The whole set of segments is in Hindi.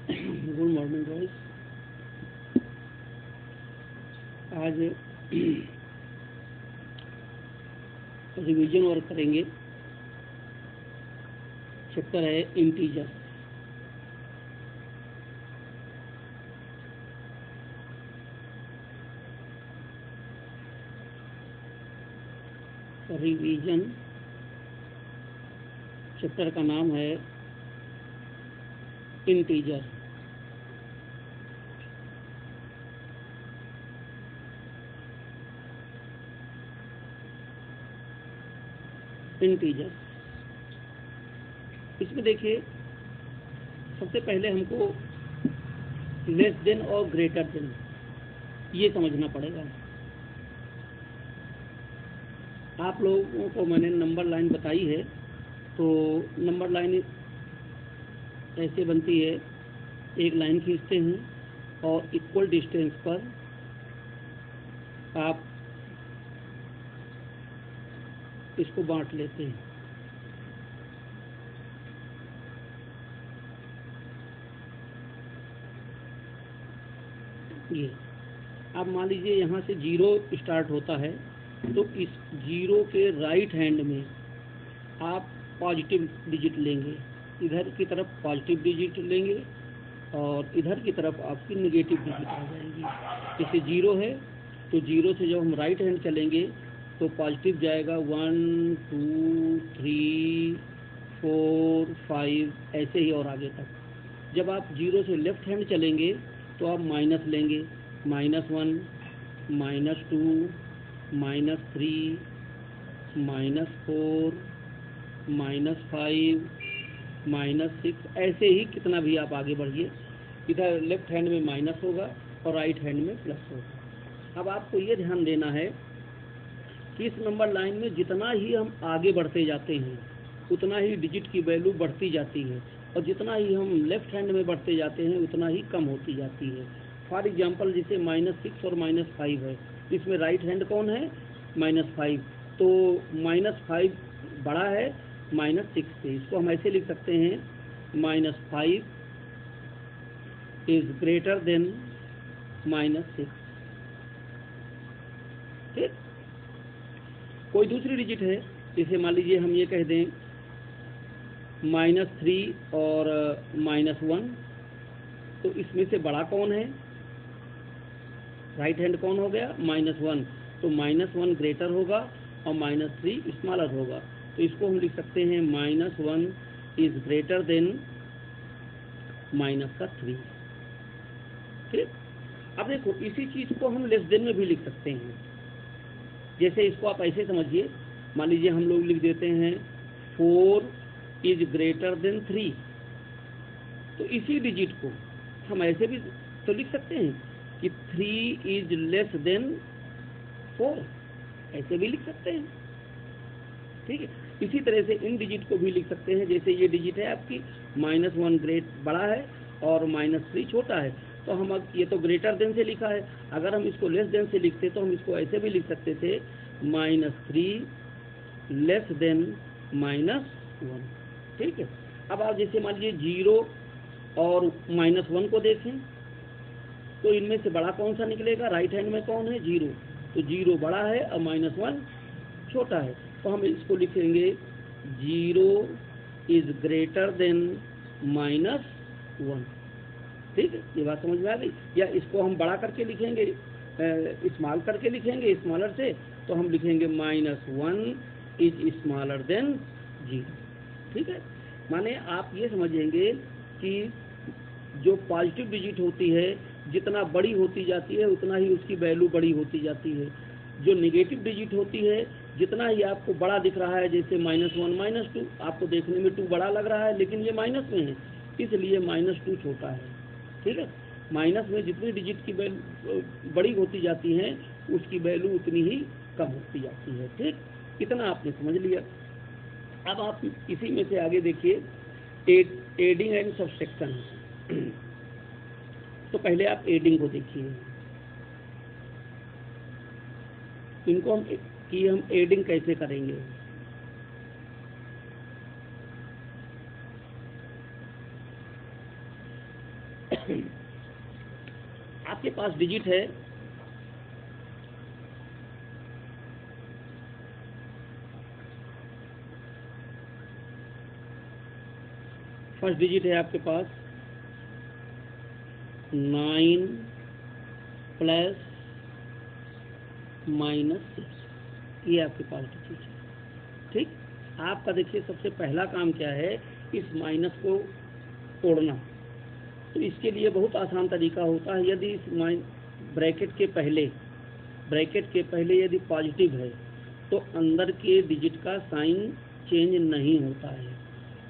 Good morning guys. आज रिवीजन वर्क करेंगे। चैप्टर है इंटीजर। रिवीजन चैप्टर का नाम है इंटीजर। इंटीजर इसमें देखिए, सबसे पहले हमको लेस देन और ग्रेटर देन ये समझना पड़ेगा। आप लोगों को मैंने नंबर लाइन बताई है, तो नंबर लाइन ऐसे बनती है, एक लाइन खींचते हैं और इक्वल डिस्टेंस पर आप इसको बांट लेते हैं। ये अब मान लीजिए यहाँ से 0 स्टार्ट होता है, तो इस 0 के राइट हैंड में आप पॉजिटिव डिजिट लेंगे, इधर की तरफ पॉजिटिव डिजिट लेंगे और इधर की तरफ आपकी नेगेटिव डिजिट आ जाएगी। जैसे 0 है तो 0 से जब हम राइट हैंड चलेंगे तो पॉजिटिव जाएगा 1 2 3 4 5 ऐसे ही और आगे तक। जब आप 0 से लेफ्ट हैंड चलेंगे तो आप माइनस लेंगे, -1 -2 -3 -4 -5 -6 ऐसे ही कितना भी आप आगे बढ़िए। इधर लेफ्ट हैंड में माइनस होगा और राइट हैंड में प्लस होगा। अब आपको ये ध्यान देना है कि इस नंबर लाइन में जितना ही हम आगे बढ़ते जाते हैं उतना ही डिजिट की वैल्यू बढ़ती जाती है, और जितना ही हम लेफ्ट हैंड में बढ़ते जाते हैं उतना ही कम होती जाती है। फॉर एग्जांपल जैसे -6 और -5 है, इसमें राइट हैंड कौन है? -5, तो -5 बड़ा है -6 से। इसको हम ऐसे लिख सकते हैं, -5 इज ग्रेटर देन -6। ठीक। कोई दूसरी डिजिट है, जैसे मान लीजिए हम ये कह दें -3 और -1, तो इसमें से बड़ा कौन है? राइट हैंड कौन हो गया? -1, तो -1 ग्रेटर होगा और -3 स्मॉलर होगा। तो इसको हम लिख सकते हैं -1 इज ग्रेटर देन -3। ठीक। अब देखो, इसी चीज को हम लेस देन में भी लिख सकते हैं। जैसे इसको आप ऐसे समझिए, मान लीजिए हम लोग लिख देते हैं 4 इज ग्रेटर देन 3, तो इसी डिजिट को हम ऐसे भी तो लिख सकते हैं कि 3 इज लेस देन 4, ऐसे भी लिख सकते हैं। ठीक है। इसी तरह से इन डिजिट को भी लिख सकते हैं। जैसे ये डिजिट है आपकी, -1 ग्रेट बड़ा है और -3 छोटा है, तो हम अब ये तो ग्रेटर देन से लिखा है, अगर हम इसको लेस देन से लिखते तो हम इसको ऐसे भी लिख सकते थे, -3 लेस देन -1। ठीक है। अब आप जैसे मान लीजिए 0 और -1 को देखें, तो इनमें से बड़ा कौन सा निकलेगा? राइट हैंड में कौन है? 0, तो 0 बड़ा है और -1 छोटा है, तो हम इसको लिखेंगे 0 इज ग्रेटर देन -1। ठीक है, ये बात समझ में आ गई? या इसको हम बड़ा करके लिखेंगे, स्मॉल करके लिखेंगे स्मॉलर से, तो हम लिखेंगे -1 इज स्मॉलर देन 0। ठीक है। माने आप ये समझेंगे कि जो पॉजिटिव डिजिट होती है जितना बड़ी होती जाती है उतना ही उसकी वैल्यू बड़ी होती जाती है। जो नेगेटिव डिजिट होती है, जितना ही आपको बड़ा दिख रहा है, जैसे -1 -2, आपको देखने में 2 बड़ा लग रहा है लेकिन ये माइनस में है, इसलिए -2 छोटा है। ठीक है। माइनस में जितनी डिजिट की वैल्यू बड़ी होती जाती है उसकी वैल्यू उतनी ही कम होती जाती है। ठीक, इतना आपने समझ लिया। अब आप इसी में से आगे देखिए, एडिंग एंड सब्सट्रैक्शन। तो पहले आप एडिंग को देखिए, इनको हम एडिंग कैसे करेंगे। आपके पास डिजिट है फर्स्ट डिजिट है आपके पास 9 प्लस -6, ये आपके पास डिजिट है। ठीक, आपका देखिए सबसे पहला काम क्या है, इस माइनस को तोड़ना। तो इसके लिए बहुत आसान तरीका होता है, यदि इस ब्रैकेट के पहले यदि पॉजिटिव है तो अंदर के डिजिट का साइन चेंज नहीं होता है,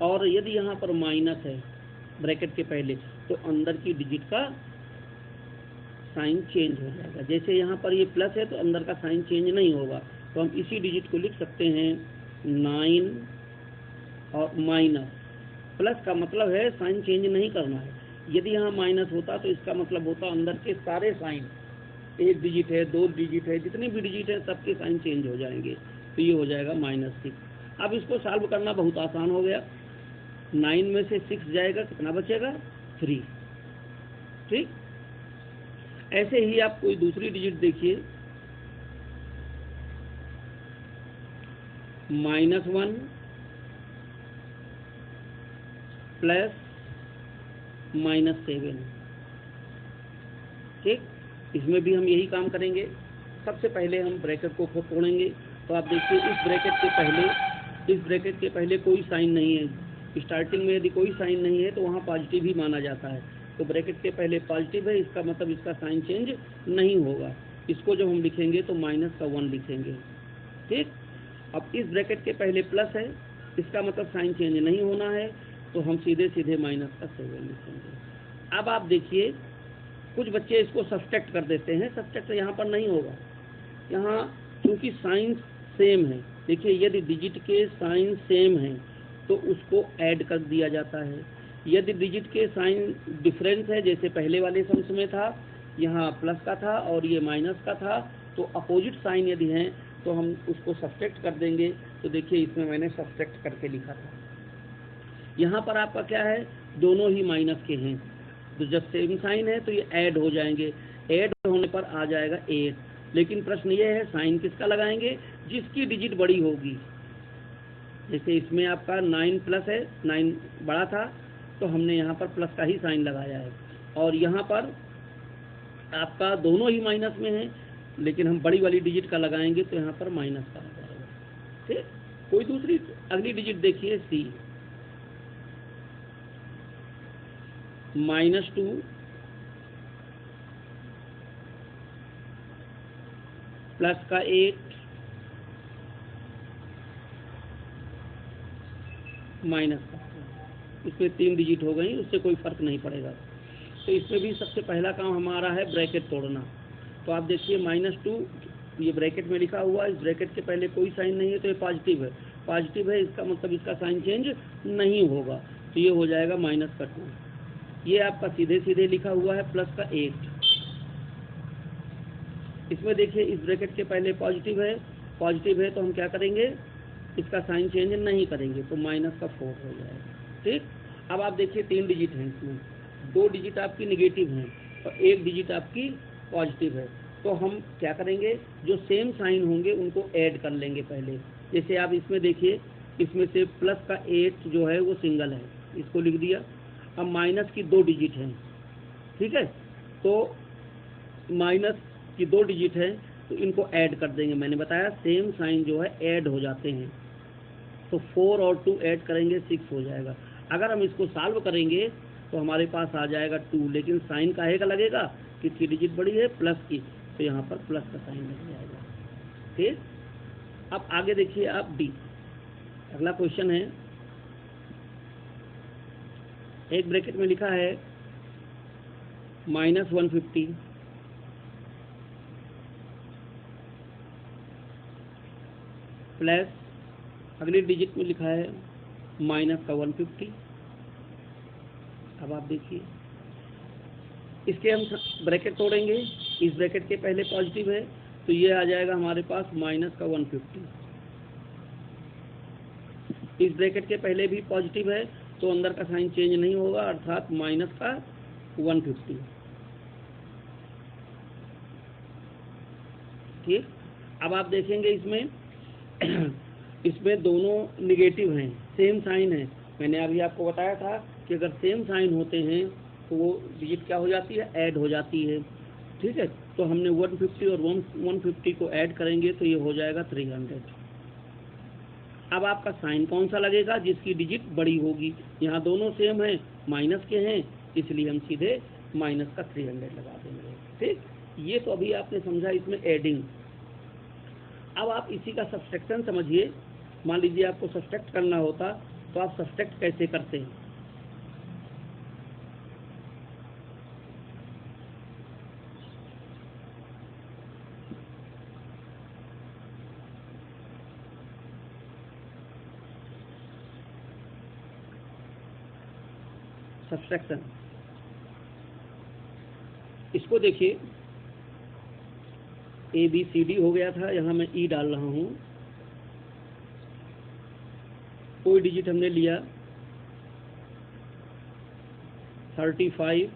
और यदि यहाँ पर माइनस है ब्रैकेट के पहले तो अंदर की डिजिट का साइन चेंज हो जाएगा। जैसे यहाँ पर ये प्लस है तो अंदर का साइन चेंज नहीं होगा, तो हम इसी डिजिट को लिख सकते हैं 9 और माइनस। प्लस का मतलब है साइन चेंज नहीं करना है। यदि यहाँ माइनस होता तो इसका मतलब होता अंदर के सारे साइन, 1 डिजिट है, 2 डिजिट है, जितने भी डिजिट है सबके साइन चेंज हो जाएंगे। तो ये हो जाएगा -6। अब इसको सॉल्व करना बहुत आसान हो गया। 9 में से 6 जाएगा, कितना बचेगा? 3। ठीक, ऐसे ही आप कोई दूसरी डिजिट देखिए, -1 प्लस -7। ठीक, इसमें भी हम यही काम करेंगे। सबसे पहले हम ब्रैकेट को तोड़ेंगे। तो आप देखिए इस ब्रैकेट के पहले कोई साइन नहीं है। स्टार्टिंग में यदि कोई साइन नहीं है तो वहाँ पॉजिटिव ही माना जाता है। तो ब्रैकेट के पहले पॉजिटिव है, इसका मतलब इसका साइन चेंज नहीं होगा। इसको जब हम लिखेंगे तो -1 लिखेंगे। ठीक, अब इस ब्रैकेट के पहले प्लस है, इसका मतलब साइन चेंज नहीं होना है, तो हम सीधे -7 लिखेंगे। अब आप देखिए कुछ बच्चे इसको सब्सट्रैक्ट कर देते हैं। सब्सट्रैक्ट यहाँ पर नहीं होगा, यहाँ क्योंकि साइन सेम है। देखिए यदि डिजिट के साइन सेम हैं तो उसको ऐड कर दिया जाता है। यदि डिजिट के साइन डिफरेंस है, जैसे पहले वाले सम्स में था, यहाँ प्लस का था और ये माइनस का था, तो अपोजिट साइन यदि हैं तो हम उसको सब्सट्रैक्ट कर देंगे। तो देखिए इसमें मैंने सब्सट्रैक्ट करके लिखा था। यहाँ पर आपका क्या है, दोनों ही माइनस के हैं, तो जब सेम साइन है तो ये ऐड हो जाएंगे। ऐड होने पर आ जाएगा 8। लेकिन प्रश्न ये है साइन किसका लगाएंगे, जिसकी डिजिट बड़ी होगी। जैसे इसमें आपका 9 प्लस है, 9 बड़ा था तो हमने यहाँ पर प्लस का ही साइन लगाया है, और यहाँ पर आपका दोनों ही माइनस में है लेकिन हम बड़ी वाली डिजिट का लगाएंगे तो यहाँ पर माइनस का आ जाएगा। ठीक, कोई दूसरी अगली डिजिट देखिए, C -2 प्लस का 8 माइनस का, इसमें 3 डिजिट हो गई, उससे कोई फर्क नहीं पड़ेगा। तो इसमें भी सबसे पहला काम हमारा है ब्रैकेट तोड़ना। तो आप देखिए -2 ये ब्रैकेट में लिखा हुआ है, इस ब्रैकेट के पहले कोई साइन नहीं है तो ये पॉजिटिव है। पॉजिटिव है, इसका मतलब इसका साइन चेंज नहीं होगा, तो ये हो जाएगा -2। ये आपका सीधे लिखा हुआ है प्लस का 8। इसमें देखिए इस ब्रैकेट के पहले पॉजिटिव है तो हम क्या करेंगे, इसका साइन चेंज नहीं करेंगे, तो -4 हो जाएगा। ठीक, अब आप देखिए 3 डिजिट हैं इसमें, 2 डिजिट आपकी निगेटिव हैं और 1 डिजिट आपकी पॉजिटिव है। तो हम क्या करेंगे, जो सेम साइन होंगे उनको ऐड कर लेंगे पहले। जैसे आप इसमें देखिए, इसमें से प्लस का 8 जो है वो सिंगल है, इसको लिख दिया। अब माइनस की 2 डिजिट हैं, ठीक है, तो माइनस की 2 डिजिट है तो इनको ऐड कर देंगे। मैंने बताया सेम साइन जो है ऐड हो जाते हैं, तो 4 और 2 ऐड करेंगे 6 हो जाएगा। अगर हम इसको सॉल्व करेंगे तो हमारे पास आ जाएगा 2, लेकिन साइन काहे का लगेगा, किसकी डिजिट बड़ी है, प्लस की, तो यहाँ पर प्लस का साइन लग जाएगा। ठीक, अब आगे देखिए आप डी, अगला क्वेश्चन है, एक ब्रैकेट में लिखा है -150 प्लस अगली डिजिट में लिखा है -150। अब आप देखिए इसके हम ब्रैकेट तोड़ेंगे। इस ब्रैकेट के पहले पॉजिटिव है तो ये आ जाएगा हमारे पास -150। इस ब्रैकेट के पहले भी पॉजिटिव है तो अंदर का साइन चेंज नहीं होगा, अर्थात -150 150। ठीक, अब आप देखेंगे इसमें इसमें दोनों निगेटिव हैं, सेम साइन है। मैंने अभी आपको बताया था कि अगर सेम साइन होते हैं तो वो डिजिट क्या हो जाती है, ऐड हो जाती है। ठीक है, तो हमने 150 और 150 को ऐड करेंगे तो ये हो जाएगा 300। अब आपका साइन कौन सा लगेगा, जिसकी डिजिट बड़ी होगी। यहाँ दोनों सेम है, माइनस के हैं, इसलिए हम सीधे माइनस का 300 लगा देंगे। ठीक, ये तो अभी आपने समझा इसमें एडिंग। अब आप इसी का सब्सट्रैक्शन समझिए। मान लीजिए आपको सब्सट्रैक्ट करना होता तो आप सब्सट्रैक्ट कैसे करते हैं। सब्सट्रैक्शन, इसको देखिए, ABCD हो गया था, यहाँ मैं E डाल रहा हूँ। कोई डिजिट हमने लिया 35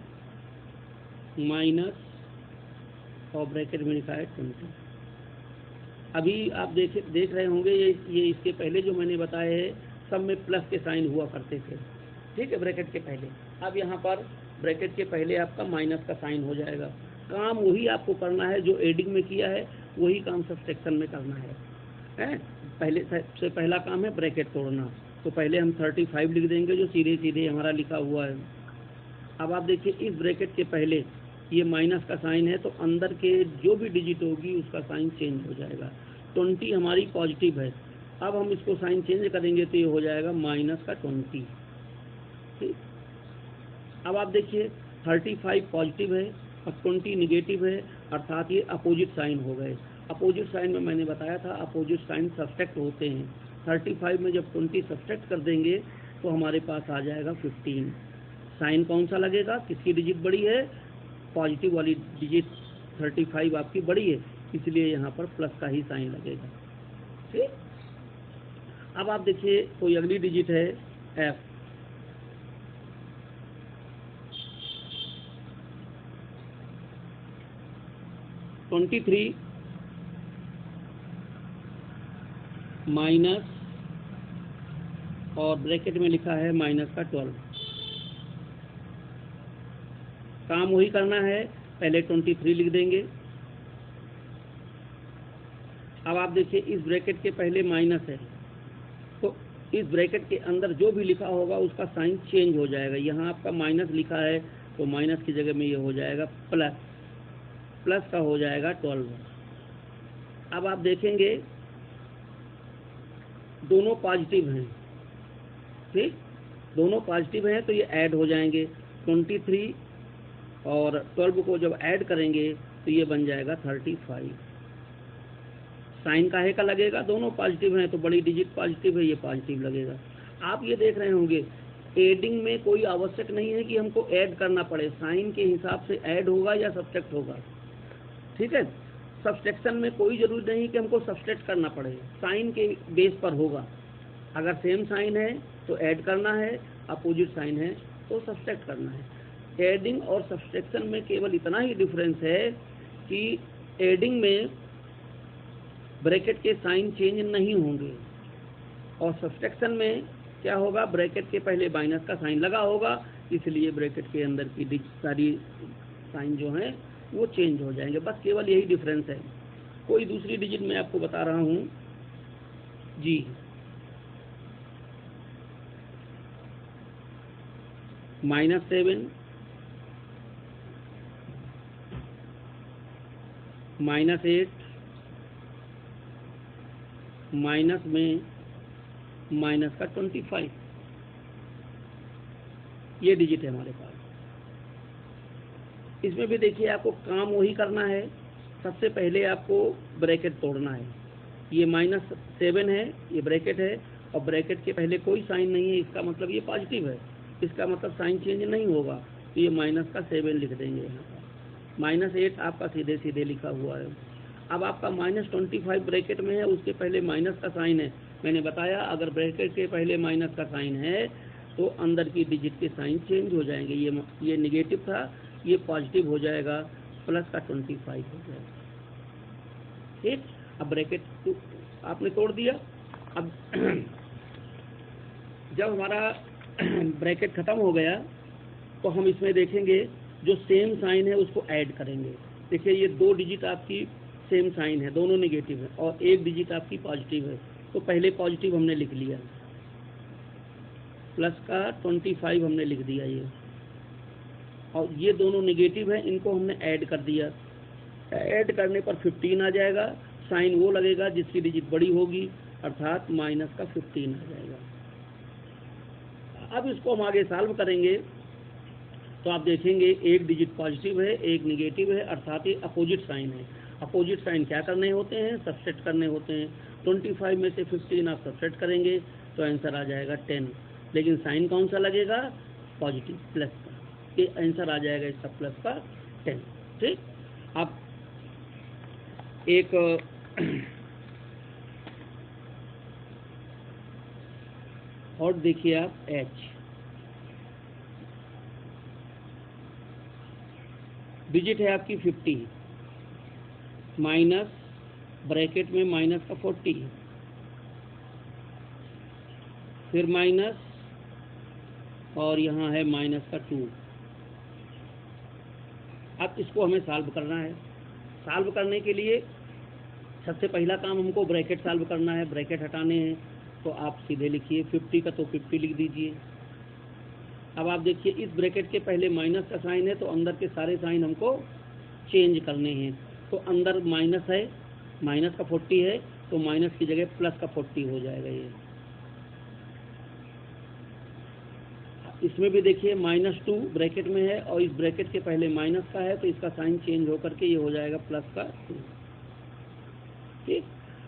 माइनस और ब्रैकेट में लिखा है 20। अभी आप देख रहे होंगे ये इसके पहले जो मैंने बताए हैं सब में प्लस के साइन हुआ करते थे। ठीक है, ब्रैकेट के पहले। अब यहाँ पर ब्रैकेट के पहले आपका माइनस का साइन हो जाएगा। काम वही आपको करना है जो एडिंग में किया है, वही काम सब्सट्रैक्शन में करना है। पहले सबसे पहला काम है ब्रैकेट तोड़ना, तो पहले हम 35 लिख देंगे जो सीधे सीधे हमारा लिखा हुआ है। अब आप देखिए इस ब्रैकेट के पहले ये माइनस का साइन है, तो अंदर के जो भी डिजिट होगी उसका साइन चेंज हो जाएगा। 20 हमारी पॉजिटिव है, अब हम इसको साइन चेंज करेंगे तो ये हो जाएगा माइनस का 20। ठीक, अब आप देखिए 35 पॉजिटिव है और 20 निगेटिव है, अर्थात ये अपोजिट साइन हो गए। अपोजिट साइन में मैंने बताया था अपोजिट साइन सब्सट्रैक्ट होते हैं। 35 में जब 20 सब्सट्रैक्ट कर देंगे तो हमारे पास आ जाएगा 15। साइन कौन सा लगेगा, किसकी डिजिट बड़ी है, पॉजिटिव वाली डिजिट 35 आपकी बड़ी है, इसलिए यहाँ पर प्लस का ही साइन लगेगा। ठीक, अब आप देखिए कोई अगली डिजिट है F। (23) माइनस और ब्रैकेट में लिखा है माइनस का 12। काम वही करना है, पहले 23 लिख देंगे। अब आप देखिए इस ब्रैकेट के पहले माइनस है, तो इस ब्रैकेट के अंदर जो भी लिखा होगा उसका साइन चेंज हो जाएगा। यहाँ आपका माइनस लिखा है तो माइनस की जगह में ये हो जाएगा प्लस, प्लस का हो जाएगा 12। अब आप देखेंगे दोनों पॉजिटिव हैं। ठीक, दोनों पॉजिटिव हैं तो ये ऐड हो जाएंगे। 23 और 12 को जब ऐड करेंगे तो ये बन जाएगा 35। साइन काहे का लगेगा, दोनों पॉजिटिव हैं तो बड़ी डिजिट पॉजिटिव है, ये पॉजिटिव लगेगा। आप ये देख रहे होंगे एडिंग में कोई आवश्यक नहीं है कि हमको ऐड करना पड़े, साइन के हिसाब से ऐड होगा या सब्सट्रैक्ट होगा। ठीक है, सब्सट्रैक्शन में कोई जरूरी नहीं कि हमको सब्सट्रैक्ट करना पड़े, साइन के बेस पर होगा। अगर सेम साइन है तो ऐड करना है, अपोजिट साइन है तो सब्सट्रैक्ट करना है। एडिंग और सब्सट्रैक्शन में केवल इतना ही डिफरेंस है कि एडिंग में ब्रैकेट के साइन चेंज नहीं होंगे और सब्सट्रैक्शन में क्या होगा, ब्रैकेट के पहले माइनस का साइन लगा होगा, इसलिए ब्रैकेट के अंदर की सारी साइन जो है वो चेंज हो जाएंगे। बस केवल यही डिफरेंस है। कोई दूसरी डिजिट मैं आपको बता रहा हूँ जी। -7 -8 माइनस में माइनस का 25, ये डिजिट है हमारे पास। इसमें भी देखिए आपको काम वही करना है, सबसे पहले आपको ब्रैकेट तोड़ना है। ये -7 है, ये ब्रैकेट है और ब्रैकेट के पहले कोई साइन नहीं है, इसका मतलब ये पॉजिटिव है, इसका मतलब साइन चेंज नहीं होगा, तो ये माइनस का 7 लिख देंगे यहाँ पर। -8 आपका सीधे सीधे लिखा हुआ है। अब आपका -25 ब्रैकेट में है, उसके पहले माइनस का साइन है। मैंने बताया अगर ब्रैकेट के पहले माइनस का साइन है तो अंदर की डिजिट के साइन चेंज हो जाएंगे। ये निगेटिव था, ये पॉजिटिव हो जाएगा, प्लस का 25 हो जाएगा। ठीक, अब ब्रैकेट आपने तोड़ दिया। अब जब हमारा ब्रैकेट खत्म हो गया तो हम इसमें देखेंगे जो सेम साइन है उसको ऐड करेंगे। देखिए ये 2 डिजिट आपकी सेम साइन है, दोनों नेगेटिव है, और 1 डिजिट आपकी पॉजिटिव है। तो पहले पॉजिटिव हमने लिख लिया, प्लस का 25 हमने लिख दिया ये, और ये दोनों नेगेटिव है, इनको हमने ऐड कर दिया। ऐड करने पर 15 आ जाएगा। साइन वो लगेगा जिसकी डिजिट बड़ी होगी, अर्थात माइनस का 15 आ जाएगा। अब इसको हम आगे सॉल्व करेंगे तो आप देखेंगे 1 डिजिट पॉजिटिव है, 1 नेगेटिव है, अर्थात ये अपोजिट साइन है। अपोजिट साइन क्या करने होते हैं? सबसेट करने होते हैं। 25 में से 15 आप सबसेट करेंगे तो आंसर आ जाएगा 10। लेकिन साइन कौन सा लगेगा? पॉजिटिव, प्लस का। ये आंसर आ जाएगा इसका प्लस का 10। ठीक, अब एक और देखिए आप, H डिजिट है आपकी 50, माइनस ब्रैकेट में माइनस का 40, फिर माइनस, और यहाँ है माइनस का 2। अब इसको हमें सॉल्व करना है। सॉल्व करने के लिए सबसे पहला काम हमको ब्रैकेट सॉल्व करना है, ब्रैकेट हटाने हैं। तो आप सीधे लिखिए 50 का तो 50 लिख दीजिए। अब आप देखिए इस ब्रैकेट के पहले माइनस का साइन है, तो अंदर के सारे साइन हमको चेंज करने हैं। तो अंदर माइनस है, माइनस का 40 है, तो माइनस की जगह प्लस का 40 हो जाएगा। ये इसमें भी देखिए -2 ब्रैकेट में है, और इस ब्रैकेट के पहले माइनस का है, तो इसका साइन चेंज होकर के ये हो जाएगा प्लस का 2। ठीक,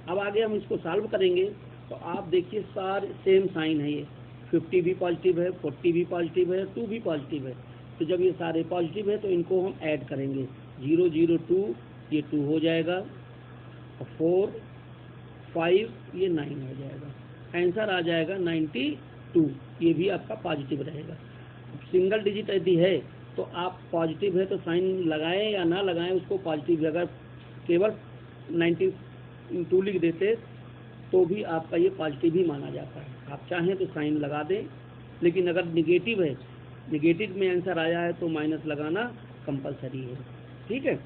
अब आगे हम इसको सॉल्व करेंगे तो आप देखिए सारे सेम साइन है। ये 50 भी पॉजिटिव है, 40 भी पॉजिटिव है, 2 भी पॉजिटिव है। तो जब ये सारे पॉजिटिव है तो इनको हम ऐड करेंगे। 0 0 2, ये 2 हो जाएगा, और 4 5, ये 9 हो जाएगा। आंसर आ जाएगा 92। ये भी आपका पॉजिटिव रहेगा। सिंगल डिजिट यदि है तो आप पॉजिटिव है तो साइन लगाएं या ना लगाएं, उसको पॉजिटिव, अगर केवल 92 लिख देते तो भी आपका ये पॉजिटिव ही माना जाता है। आप चाहें तो साइन लगा दें, लेकिन अगर निगेटिव है, निगेटिव में आंसर आया है तो माइनस लगाना कंपलसरी है। ठीक है,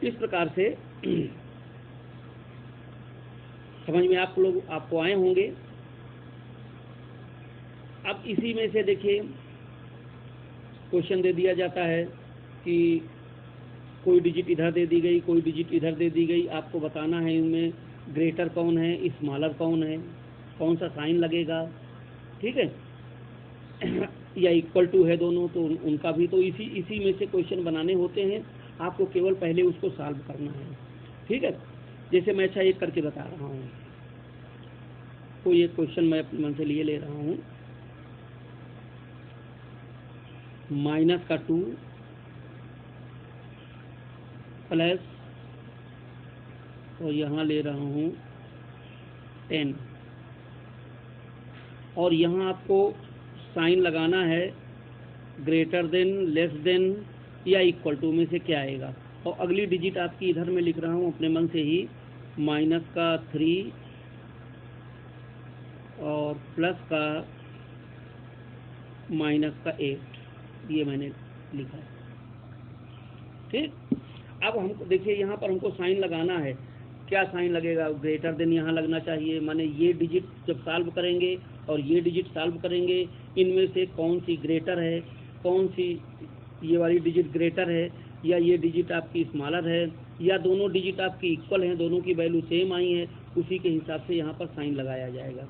इस प्रकार से समझ में आपको आए होंगे। अब इसी में से देखिए क्वेश्चन दे दिया जाता है कि कोई डिजिट इधर दे दी गई, कोई डिजिट इधर दे दी गई। आपको बताना है इनमें ग्रेटर कौन है, स्मॉलर कौन है, कौन सा साइन लगेगा। ठीक है, या इक्वल टू है दोनों, तो उनका भी। तो इसी में से क्वेश्चन बनाने होते हैं। आपको केवल पहले उसको सॉल्व करना है। ठीक है, जैसे मैं अच्छा एक करके बता रहा हूँ। तो ये क्वेश्चन मैं अपने मन से लिए ले रहा हूँ। माइनस का 2 प्लस, और यहाँ ले रहा हूँ 10, और यहाँ आपको साइन लगाना है ग्रेटर देन, लेस देन या इक्वल टू में से क्या आएगा। और अगली डिजिट आपकी इधर में लिख रहा हूँ अपने मन से ही, माइनस का 3 और प्लस का माइनस का 8, ये मैंने लिखा है। ठीक, अब हमको देखिए यहाँ पर हमको साइन लगाना है। क्या साइन लगेगा? ग्रेटर देन यहाँ लगना चाहिए। माने ये डिजिट जब सॉल्व करेंगे और ये डिजिट सॉल्व करेंगे, इनमें से कौन सी ग्रेटर है, कौन सी ये वाली डिजिट ग्रेटर है, या ये डिजिट आपकी स्मॉलर है, या दोनों डिजिट आपकी इक्वल हैं, दोनों की वैल्यू सेम आई है, उसी के हिसाब से यहाँ पर साइन लगाया जाएगा।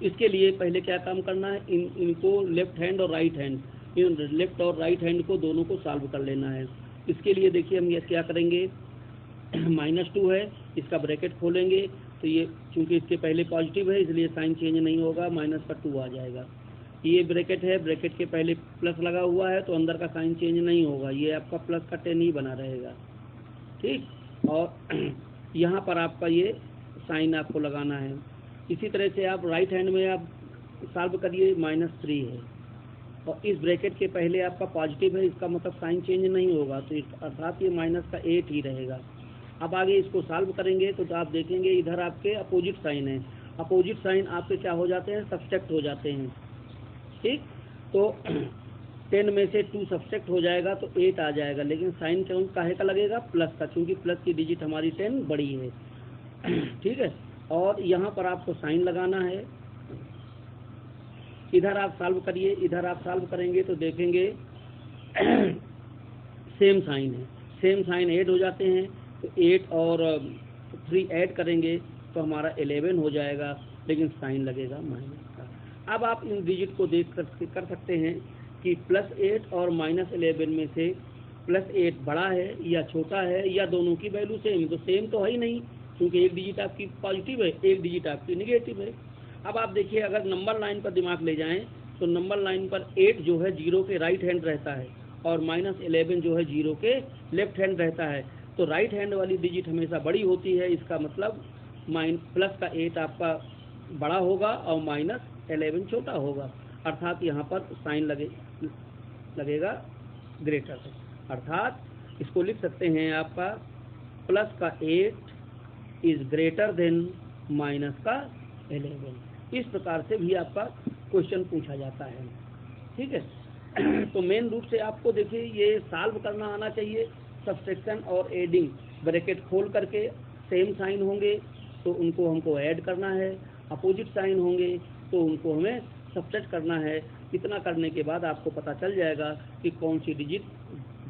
इसके लिए पहले क्या काम करना है, इनको लेफ्ट हैंड और राइट हैंड, इन लेफ्ट और राइट हैंड को दोनों को सॉल्व कर लेना है। इसके लिए देखिए हम ये क्या करेंगे, -2 है, इसका ब्रैकेट खोलेंगे तो ये चूंकि इसके पहले पॉजिटिव है इसलिए साइन चेंज नहीं होगा, माइनस का 2 आ जाएगा। ये ब्रैकेट है, ब्रैकेट के पहले प्लस लगा हुआ है तो अंदर का साइन चेंज नहीं होगा, ये आपका प्लस का 10 ही बना रहेगा। ठीक, और यहाँ पर आपका ये साइन आपको लगाना है। इसी तरह से आप राइट हैंड में आप सॉल्व करिए, -3 है और इस ब्रैकेट के पहले आपका पॉजिटिव है, इसका मतलब साइन चेंज नहीं होगा, तो अर्थात ये -8 ही रहेगा। अब आगे इसको सॉल्व करेंगे तो आप देखेंगे इधर आपके अपोजिट साइन है, अपोजिट साइन आपके क्या हो जाते हैं, सब्सट्रैक्ट हो जाते हैं। ठीक, तो 10 में से 2 सब्सट्रैक्ट हो जाएगा तो 8 आ जाएगा, लेकिन साइन कौन काहे का लगेगा, प्लस का, क्योंकि प्लस की डिजिट हमारी 10 बड़ी है। ठीक है, और यहाँ पर आपको साइन लगाना है। इधर आप सॉल्व करिए, इधर आप सॉल्व करेंगे तो देखेंगे सेम साइन है, सेम साइन ऐड हो जाते हैं, तो 8 और 3 ऐड करेंगे तो हमारा 11 हो जाएगा, लेकिन साइन लगेगा माइनस का। अब आप इन डिजिट को देख कर सकते हैं कि +8 और -11 में से +8 बड़ा है या छोटा है, या दोनों की वैल्यू सेम, तो सेम तो है ही नहीं, क्योंकि एक डिजिट आपकी पॉजिटिव है, एक डिजिट आपकी निगेटिव है। अब आप देखिए, अगर नंबर लाइन पर दिमाग ले जाएं तो नंबर लाइन पर 8 जो है 0 के राइट हैंड रहता है और -11 जो है 0 के लेफ्ट हैंड रहता है, तो राइट हैंड वाली डिजिट हमेशा बड़ी होती है, इसका मतलब प्लस का 8 आपका बड़ा होगा और -11 छोटा होगा, अर्थात यहाँ पर साइन लगेगा ग्रेटर है, अर्थात इसको लिख सकते हैं आपका प्लस का 8 इज ग्रेटर देन माइनस का 11। इस प्रकार से भी आपका क्वेश्चन पूछा जाता है। ठीक है, तो मेन रूप से आपको देखिए ये सॉल्व करना आना चाहिए। सब्सट्रैक्शन और एडिंग, ब्रैकेट खोल करके सेम साइन होंगे तो उनको हमको ऐड करना है, अपोजिट साइन होंगे तो उनको हमें सब्ट्रैक्ट करना है। इतना करने के बाद आपको पता चल जाएगा कि कौन सी डिजिट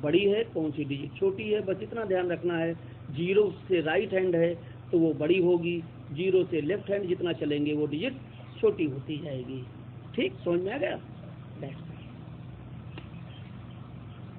बड़ी है, कौन सी डिजिट छोटी है। बस इतना ध्यान रखना है, 0 से राइट हैंड है तो वो बड़ी होगी, 0 से लेफ्ट हैंड जितना चलेंगे वो डिजिट छोटी होती जाएगी। ठीक, समझ में आ गया?